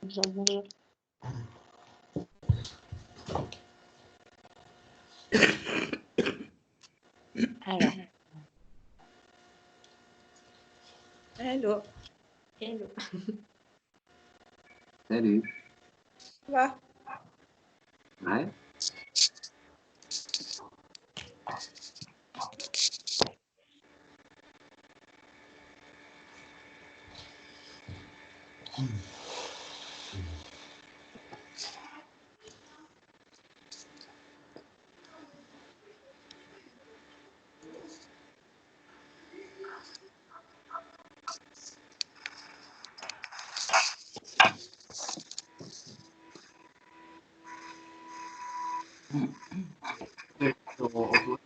Je vais mourir. Alors, Hello, hello. Salut. ça va? Ouais.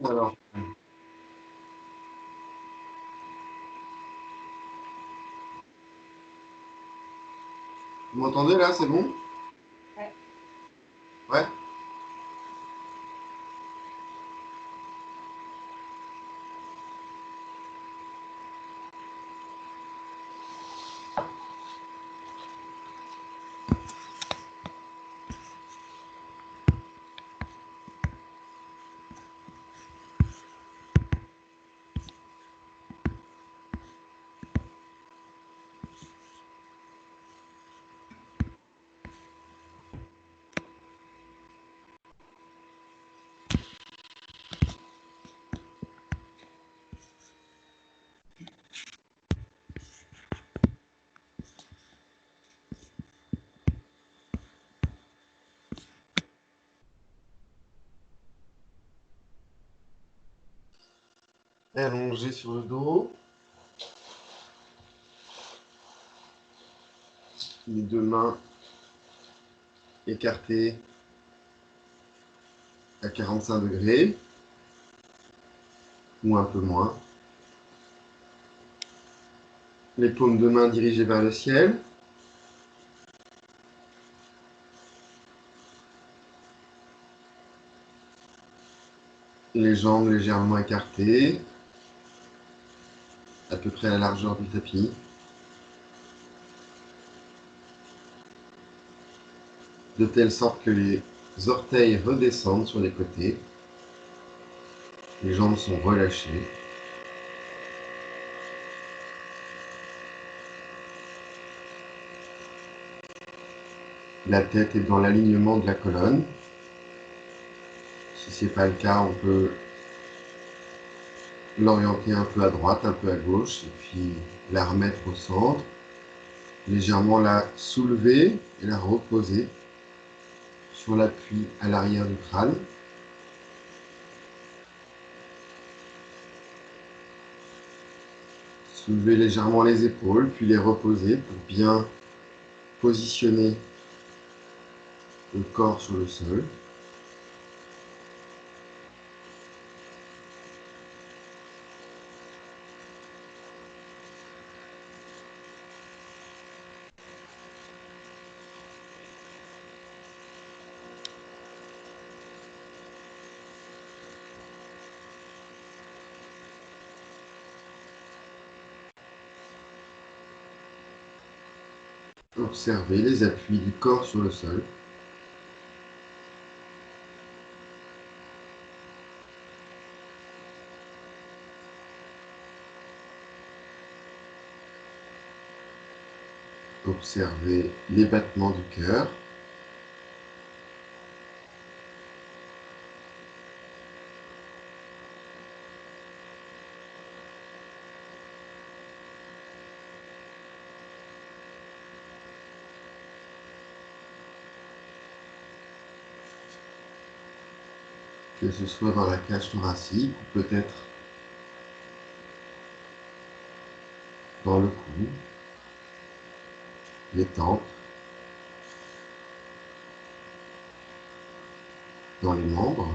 Alors, vous m'entendez là, c'est bon? Ouais. Ouais. Allongé sur le dos. Les deux mains écartées à 45 degrés ou un peu moins. Les paumes de main dirigées vers le ciel. Les jambes légèrement écartées, à peu près à la largeur du tapis. De telle sorte que les orteils redescendent sur les côtés. Les jambes sont relâchées. La tête est dans l'alignement de la colonne. Si ce n'est pas le cas, on peut l'orienter un peu à droite, un peu à gauche, et puis la remettre au centre. Légèrement la soulever et la reposer sur l'appui à l'arrière du crâne. Soulever légèrement les épaules, puis les reposer pour bien positionner le corps sur le sol. Observez les appuis du corps sur le sol. Observez les battements du cœur. Que ce soit dans la cage thoracique ou peut-être dans le cou, les tempes, dans les membres.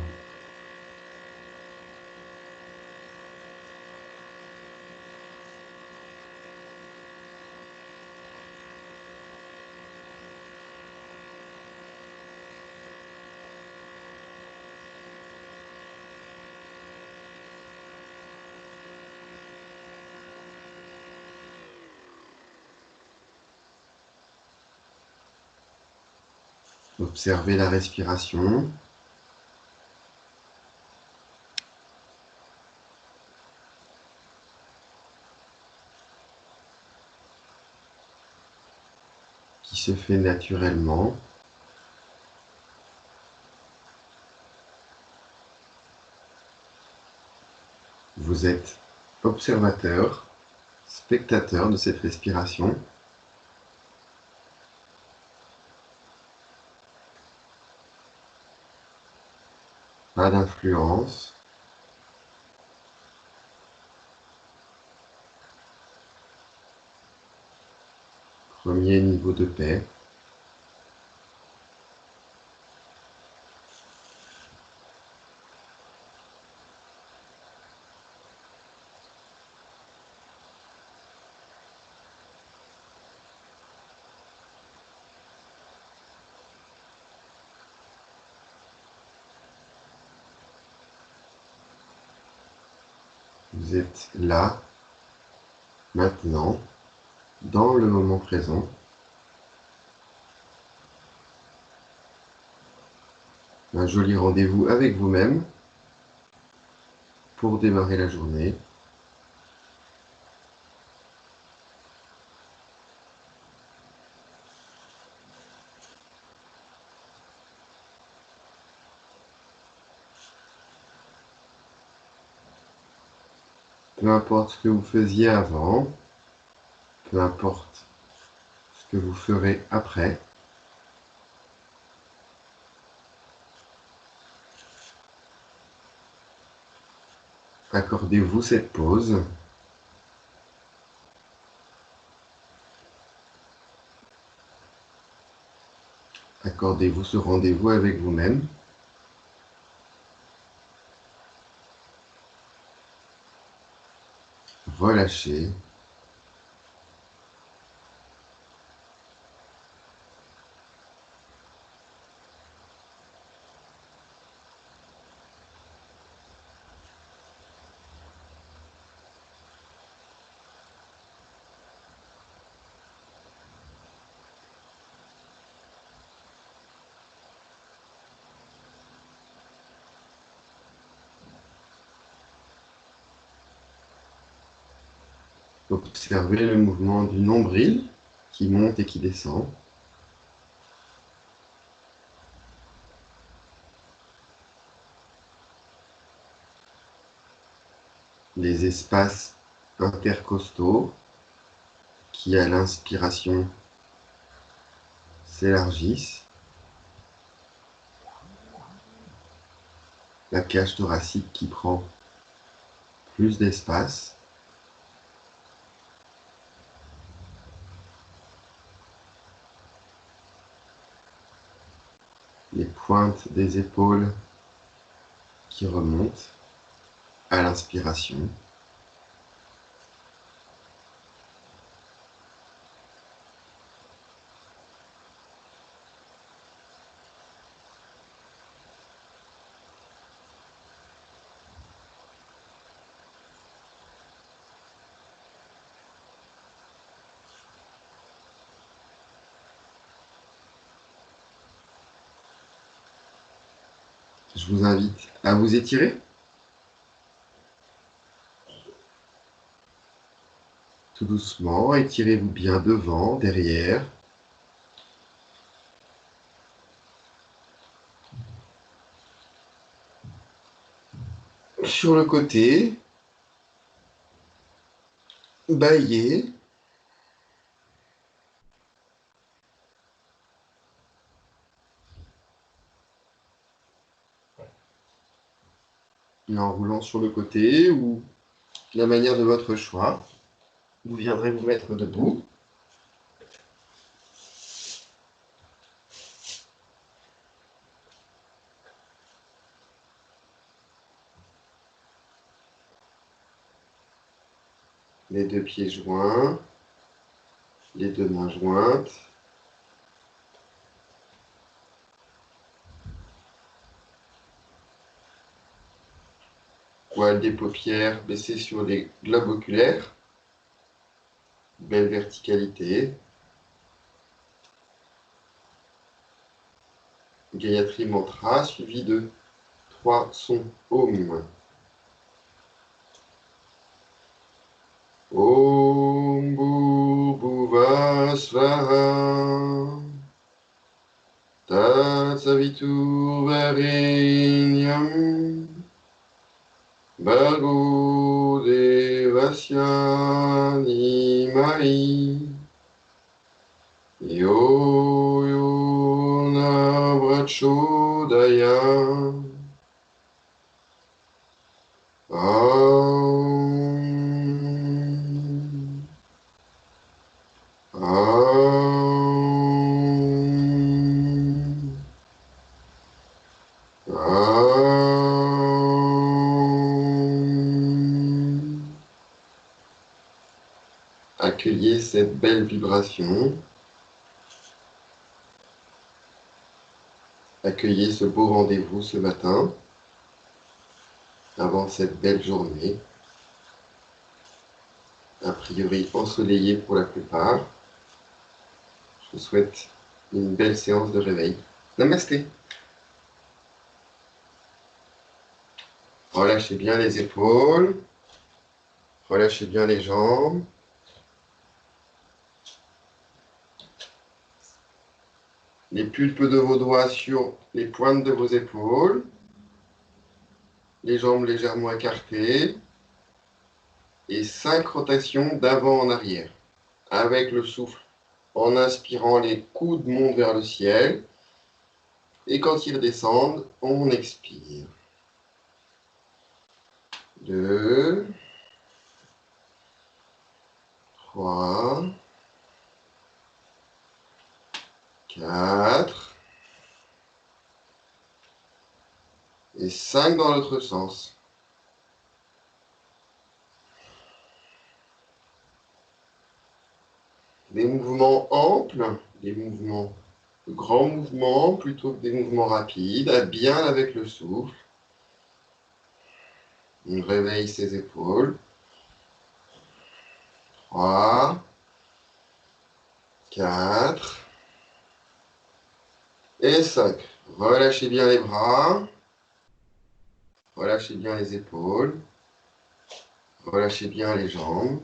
Observez la respiration. Qui se fait naturellement. Vous êtes observateur, spectateur de cette respiration. Pas d'influence. Premier niveau de paix. Vous êtes là, maintenant, dans le moment présent. Un joli rendez-vous avec vous-même pour démarrer la journée. Peu importe ce que vous faisiez avant, peu importe ce que vous ferez après, accordez-vous cette pause. Accordez-vous ce rendez-vous avec vous-même. Relâchez. Observez le mouvement du nombril qui monte et qui descend. Les espaces intercostaux qui, à l'inspiration, s'élargissent. La cage thoracique qui prend plus d'espace. Les pointes des épaules qui remontent à l'inspiration. Je vous invite à vous étirer. Tout doucement, étirez-vous bien devant, derrière. Sur le côté, baillez. Et en roulant sur le côté ou la manière de votre choix, vous viendrez vous mettre debout. Les deux pieds joints, les deux mains jointes. Poils des paupières baissés sur les globes oculaires. Belle verticalité. Gayatri Mantra suivi de 3 sons Om. Om Bhuvah Svaha Tatsaviturvarenyam Bhargo Devasya Dhimari Yo Yo Na Prachodaya Aum. Aum. Aum. Accueillez cette belle vibration. Accueillez ce beau rendez-vous ce matin, avant cette belle journée, a priori ensoleillée pour la plupart. Je vous souhaite une belle séance de réveil. Namasté. Relâchez bien les épaules, relâchez bien les jambes. Les pulpes de vos doigts sur les pointes de vos épaules. Les jambes légèrement écartées. Et 5 rotations d'avant en arrière. Avec le souffle. En inspirant, les coudes montent vers le ciel. Et quand ils redescendent, on expire. 2, 3, 4 et 5 dans l'autre sens. Des mouvements amples, des mouvements de grands mouvements plutôt que des mouvements rapides, bien avec le souffle. On réveille ses épaules. 3, 4 et 5. Relâchez bien les bras. Relâchez bien les épaules. Relâchez bien les jambes.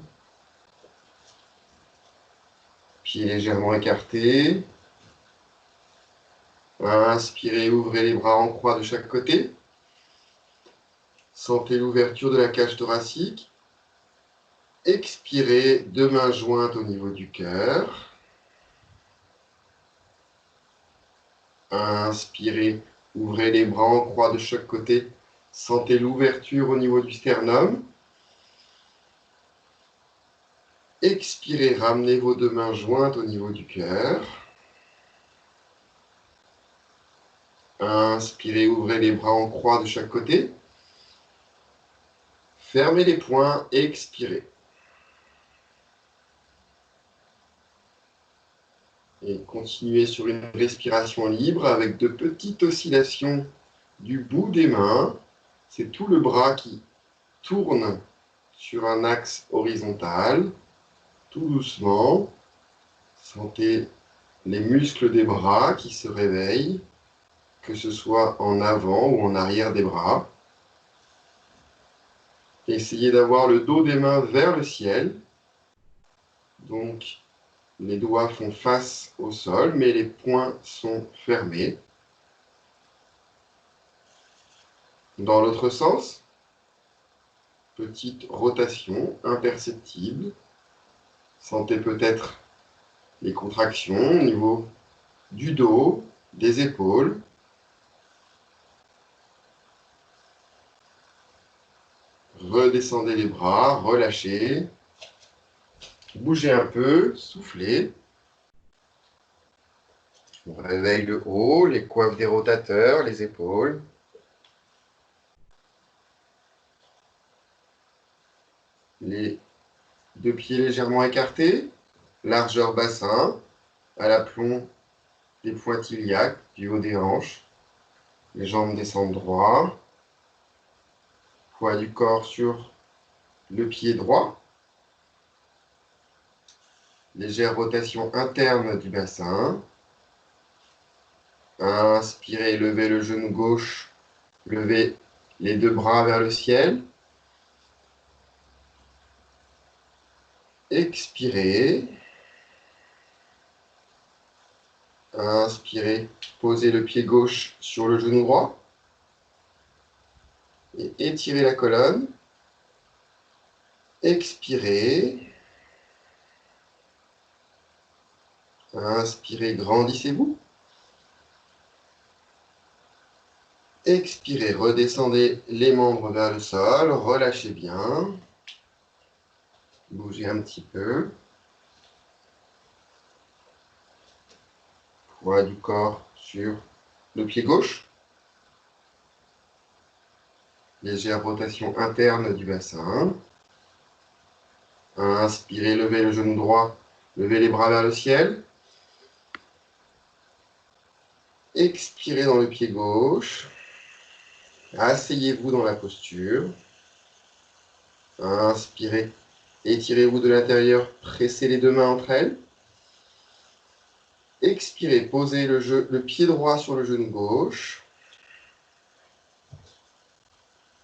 Pieds légèrement écartés. Inspirez, ouvrez les bras en croix de chaque côté. Sentez l'ouverture de la cage thoracique. Expirez, deux mains jointes au niveau du cœur. Inspirez, ouvrez les bras en croix de chaque côté. Sentez l'ouverture au niveau du sternum. Expirez, ramenez vos deux mains jointes au niveau du cœur. Inspirez, ouvrez les bras en croix de chaque côté. Fermez les poings, expirez. Et continuez sur une respiration libre avec de petites oscillations du bout des mains. C'est tout le bras qui tourne sur un axe horizontal. Tout doucement. Sentez les muscles des bras qui se réveillent, que ce soit en avant ou en arrière des bras. Essayez d'avoir le dos des mains vers le ciel. Donc, les doigts font face au sol, mais les poings sont fermés. Dans l'autre sens, petite rotation imperceptible. Sentez peut-être les contractions au niveau du dos, des épaules. Redescendez les bras, relâchez. Bougez un peu, soufflez. On réveille le haut, les coiffes des rotateurs, les épaules. Les deux pieds légèrement écartés, largeur bassin, à l'aplomb des points-iliaques, du haut des hanches. Les jambes descendent droit. Poids du corps sur le pied droit. Légère rotation interne du bassin. Inspirez, levez le genou gauche, levez les deux bras vers le ciel. Expirez. Inspirez, posez le pied gauche sur le genou droit. Et étirez la colonne. Expirez. Inspirez, grandissez-vous. Expirez, redescendez les membres vers le sol, relâchez bien. Bougez un petit peu. Poids du corps sur le pied gauche. Légère rotation interne du bassin. Inspirez, levez le genou droit, levez les bras vers le ciel. Expirez dans le pied gauche. Asseyez-vous dans la posture. Inspirez, étirez-vous de l'intérieur, pressez les deux mains entre elles. Expirez, posez le pied droit sur le genou gauche.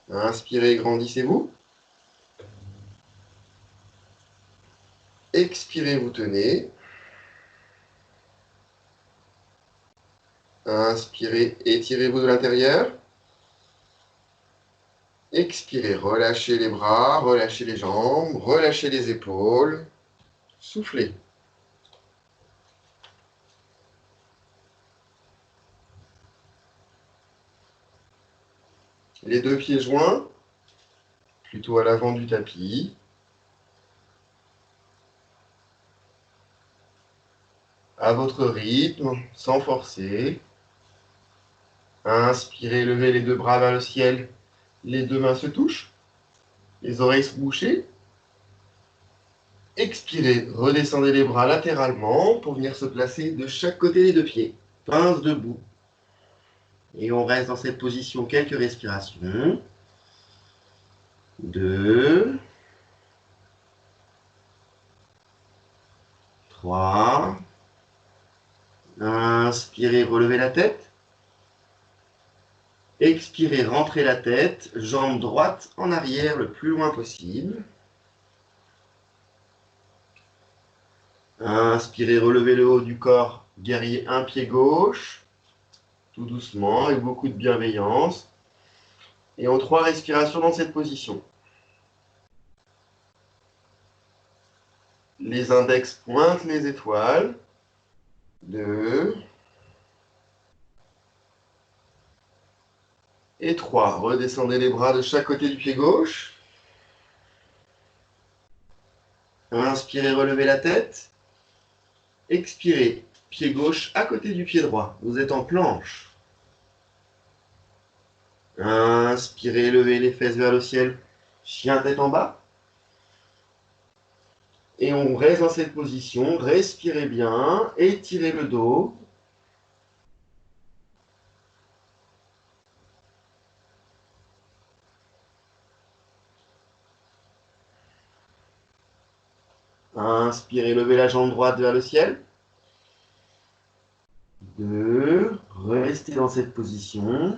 Inspirez, grandissez-vous. Expirez, vous tenez. Inspirez, étirez-vous de l'intérieur. Expirez, relâchez les bras, relâchez les jambes, relâchez les épaules. Soufflez. Les deux pieds joints, plutôt à l'avant du tapis. À votre rythme, sans forcer. Inspirez, levez les deux bras vers le ciel. Les deux mains se touchent. Les oreilles sont bouchées. Expirez, redescendez les bras latéralement pour venir se placer de chaque côté des deux pieds. Pince debout. Et on reste dans cette position quelques respirations. 2, 3. Inspirez, relevez la tête. Expirez, rentrez la tête, jambe droite en arrière le plus loin possible. Inspirez, relevez le haut du corps, guerrier un pied gauche, tout doucement, avec beaucoup de bienveillance. Et en 3 respirations dans cette position. Les index pointent les étoiles. 2. Et 3. Redescendez les bras de chaque côté du pied gauche. Inspirez, relevez la tête. Expirez, pied gauche à côté du pied droit. Vous êtes en planche. Inspirez, levez les fesses vers le ciel. Chien tête en bas. Et on reste dans cette position. Respirez bien. Étirez le dos. Inspirez, levez la jambe droite vers le ciel. 2. Restez dans cette position.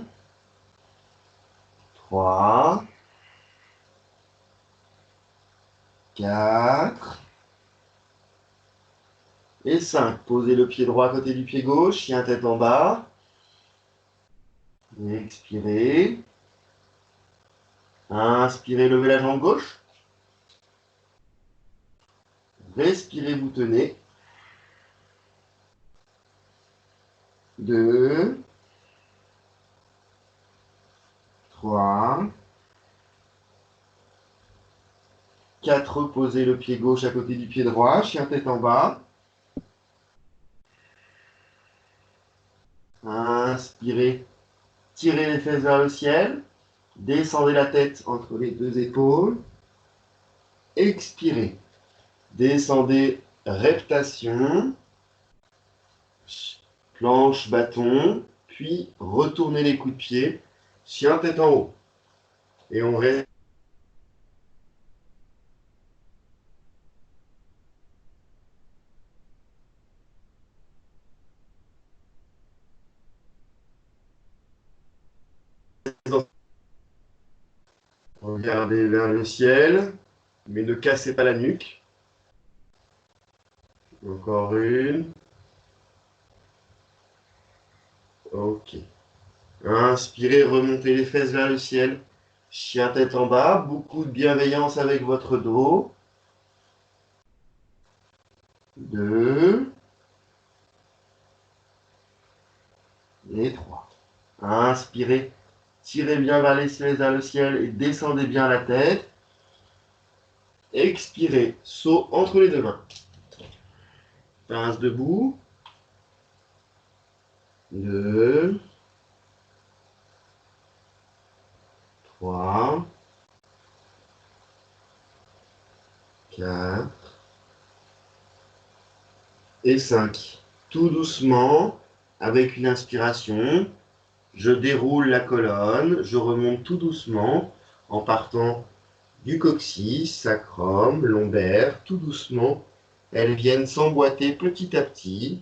3. 4. Et 5. Posez le pied droit à côté du pied gauche, chien tête en bas. Expirez. Inspirez, levez la jambe gauche. Respirez, vous tenez. 2. 3. 4. Posez le pied gauche à côté du pied droit, chien tête en bas. Inspirez, tirez les fesses vers le ciel. Descendez la tête entre les deux épaules. Expirez. Descendez, reptation. Planche, bâton. Puis retournez les coups de pied. Chien tête en haut. Et on reste. Regardez vers le ciel, mais ne cassez pas la nuque. Encore une. Ok. Inspirez, remontez les fesses vers le ciel. Chien tête en bas, beaucoup de bienveillance avec votre dos. 2 et 3. Inspirez, tirez bien vers les fesses vers le ciel et descendez bien la tête. Expirez, saut entre les deux mains. Pince debout. 2, 3, 4 et 5. Tout doucement, avec une inspiration, je déroule la colonne, je remonte tout doucement en partant du coccyx, sacrum, lombaire, tout doucement. Elles viennent s'emboîter petit à petit.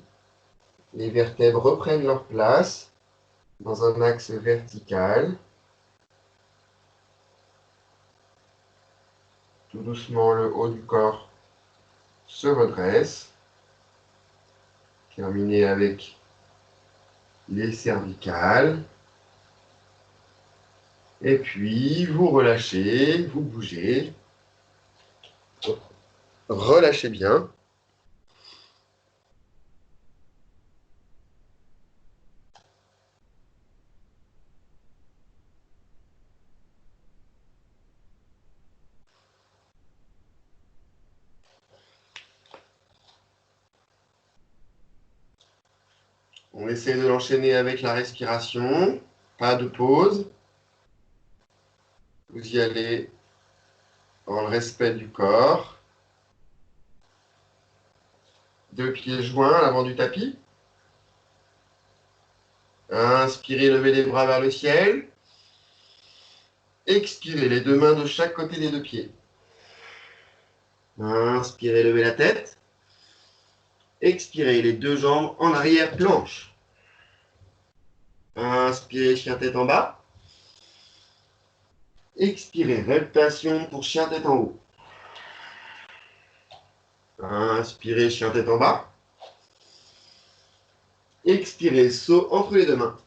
Les vertèbres reprennent leur place dans un axe vertical. Tout doucement, le haut du corps se redresse. Terminez avec les cervicales. Et puis, vous relâchez, vous bougez. Relâchez bien. On essaie de l'enchaîner avec la respiration. Pas de pause. Vous y allez dans le respect du corps. 2 pieds joints à l'avant du tapis. Inspirez, levez les bras vers le ciel. Expirez, les 2 mains de chaque côté des 2 pieds. Inspirez, levez la tête. Expirez, les 2 jambes en arrière, planche. Inspirez, chien tête en bas. Expirez, rotation pour chien tête en haut. Inspirez, chien tête en bas. Expirez, saut entre les 2 mains.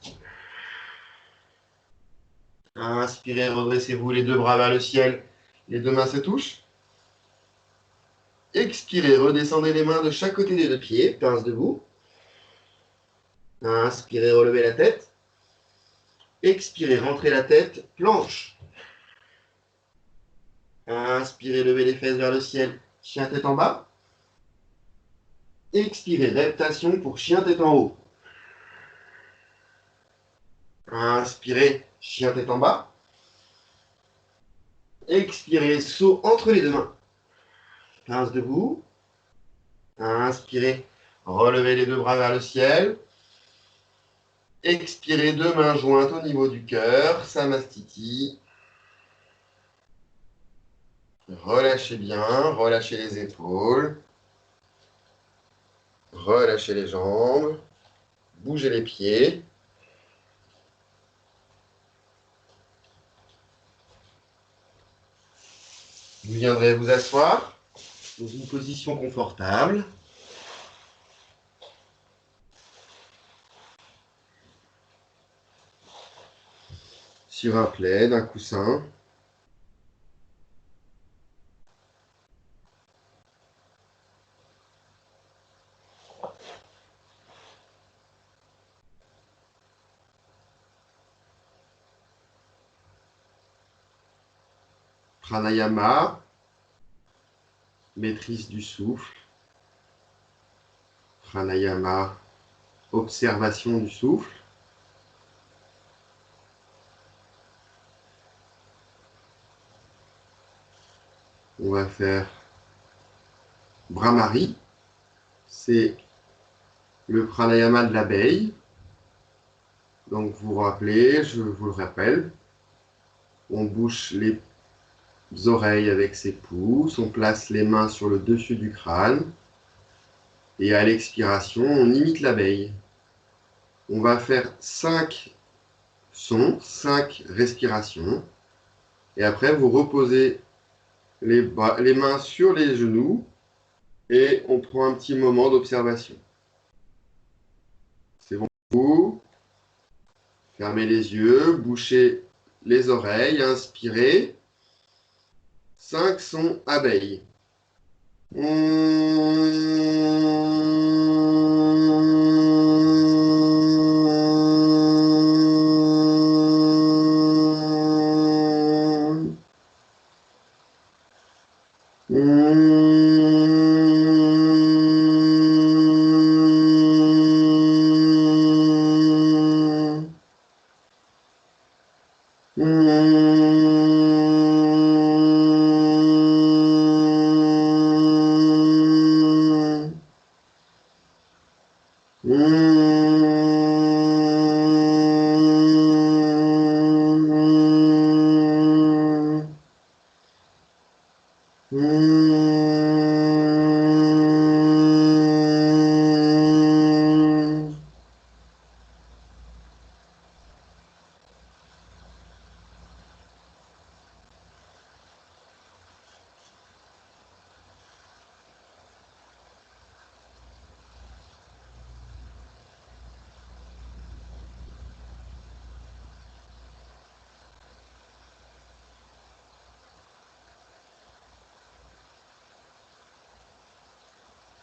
Inspirez, redressez-vous, les 2 bras vers le ciel. Les 2 mains se touchent. Expirez, redescendez les mains de chaque côté des 2 pieds, pince debout. Inspirez, relevez la tête. Expirez, rentrez la tête, planche. Inspirez, levez les fesses vers le ciel, chien tête en bas. Expirez, reptation pour chien tête en haut. Inspirez, chien tête en bas. Expirez, saut entre les 2 mains. Pince debout. Inspirez, relevez les 2 bras vers le ciel. Expirez, 2 mains jointes au niveau du cœur, Samastiti. Relâchez bien, relâchez les épaules. Relâchez les jambes. Bougez les pieds. Vous viendrez vous asseoir dans une position confortable. Sur un plaid, un coussin. Pranayama, maîtrise du souffle. Pranayama, observation du souffle. On va faire Brahmari, c'est le pranayama de l'abeille. Donc vous vous rappelez, je vous le rappelle, on bouche les oreilles avec ses pouces, on place les mains sur le dessus du crâne et à l'expiration, on imite l'abeille. On va faire 5 sons, 5 respirations. Et après, vous reposez les mains sur les genoux et on prend un petit moment d'observation. C'est bon pour vous. Fermez les yeux, bouchez les oreilles, inspirez. 5 sons abeilles.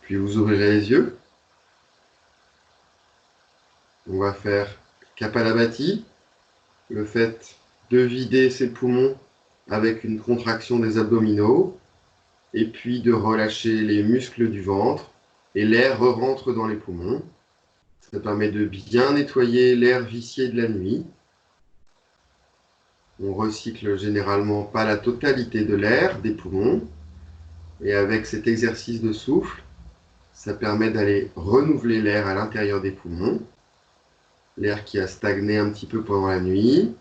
Puis vous ouvrirez les yeux. On va faire Kapalabhati, le fait de vider ses poumons avec une contraction des abdominaux, et puis de relâcher les muscles du ventre, et l'air re-rentre dans les poumons. Ça permet de bien nettoyer l'air vicié de la nuit. On recycle généralement pas la totalité de l'air des poumons, et avec cet exercice de souffle, ça permet d'aller renouveler l'air à l'intérieur des poumons, l'air qui a stagné un petit peu pendant la nuit.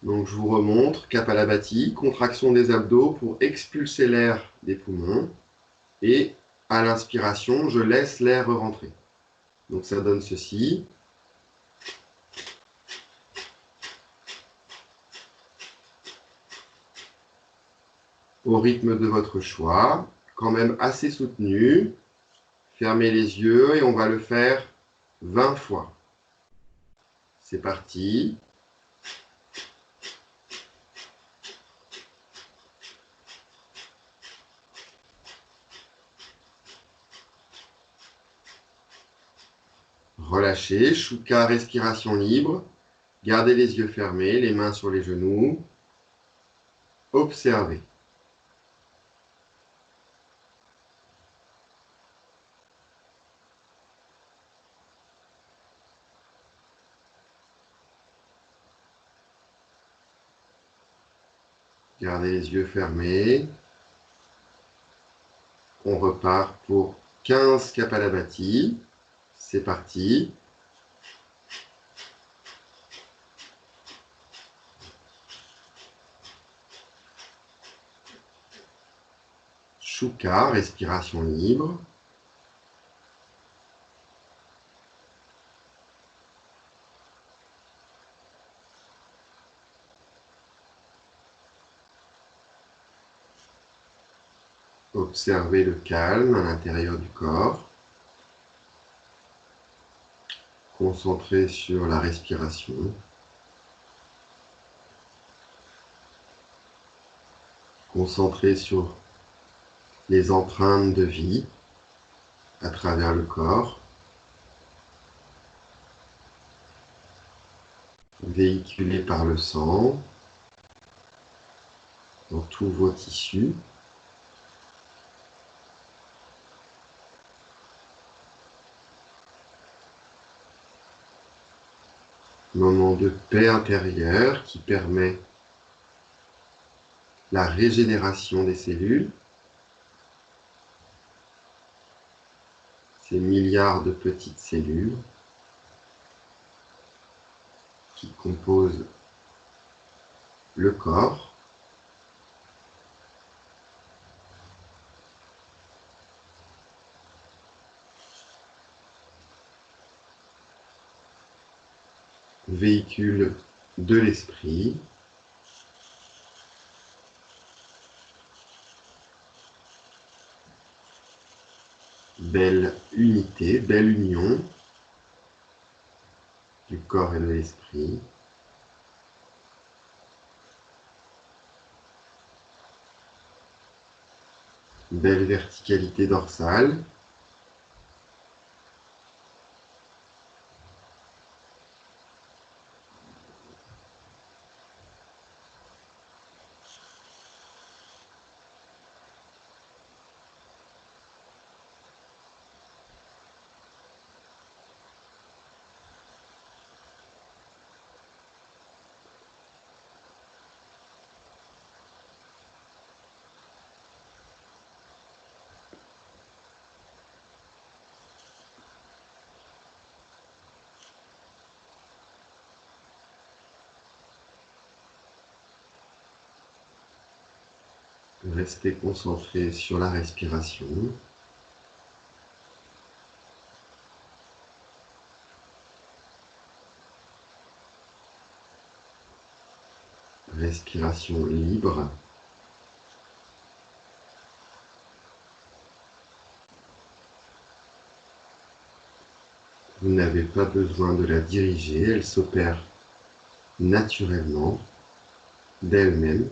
Donc je vous remontre, Kapalabhati, contraction des abdos pour expulser l'air des poumons. Et à l'inspiration, je laisse l'air rentrer. Donc ça donne ceci. Au rythme de votre choix, quand même assez soutenu. Fermez les yeux et on va le faire 20 fois. C'est parti. Relâchez, Shuka, respiration libre. Gardez les yeux fermés, les mains sur les genoux. Observez. Gardez les yeux fermés. On repart pour 15 Kapalabhati. C'est parti. Shuka, respiration libre. Observez le calme à l'intérieur du corps. Concentrez sur la respiration. Concentrez sur les empreintes de vie à travers le corps, véhiculées par le sang dans tous vos tissus. Moment de paix intérieure qui permet la régénération des cellules. Ces milliards de petites cellules qui composent le corps. Véhicule de l'esprit. belle unité, belle union du corps et de l'esprit. Belle verticalité dorsale. Restez concentré sur la respiration. Respiration libre. Vous n'avez pas besoin de la diriger, elle s'opère naturellement, d'elle-même.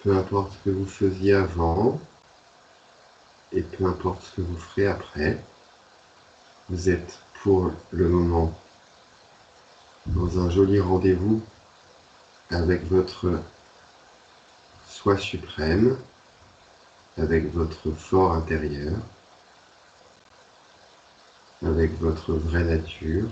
Peu importe ce que vous faisiez avant et peu importe ce que vous ferez après, vous êtes pour le moment dans un joli rendez-vous avec votre soi suprême, avec votre fort intérieur, avec votre vraie nature.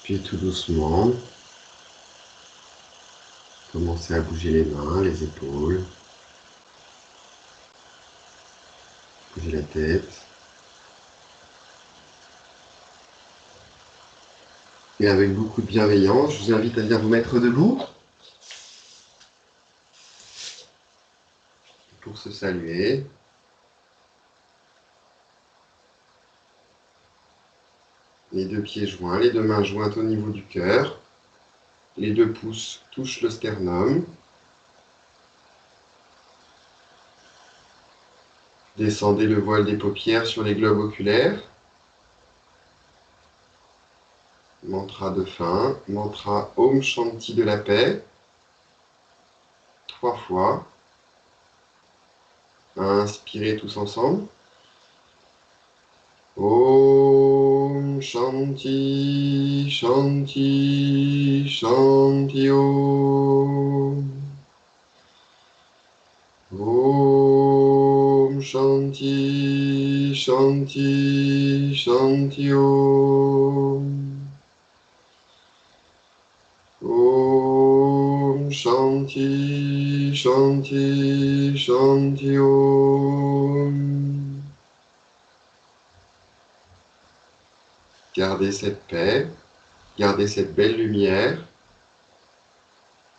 Puis tout doucement, commencez à bouger les mains, les épaules, bouger la tête. Et avec beaucoup de bienveillance, je vous invite à bien vous mettre debout pour se saluer. Les deux pieds joints, les deux mains jointes au niveau du cœur. Les deux pouces touchent le sternum. Descendez le voile des paupières sur les globes oculaires. Mantra de fin, mantra Om Shanti de la paix. 3 fois. Inspirez tous ensemble. Om Shanti, Shanti, Shanti Om. Om Shanti, Shanti, Shanti Om. Om Shanti, Shanti, Shanti Om. Gardez cette paix, gardez cette belle lumière.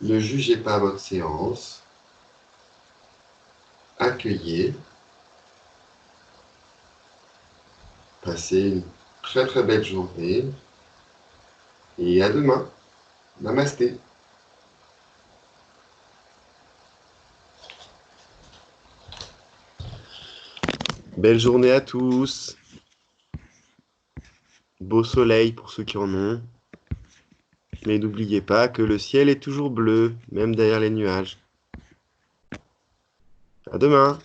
Ne jugez pas votre séance. Accueillez. Passez une très très belle journée. Et à demain. Namasté. Belle journée à tous. Beau soleil pour ceux qui en ont. Mais n'oubliez pas que le ciel est toujours bleu, même derrière les nuages. À demain.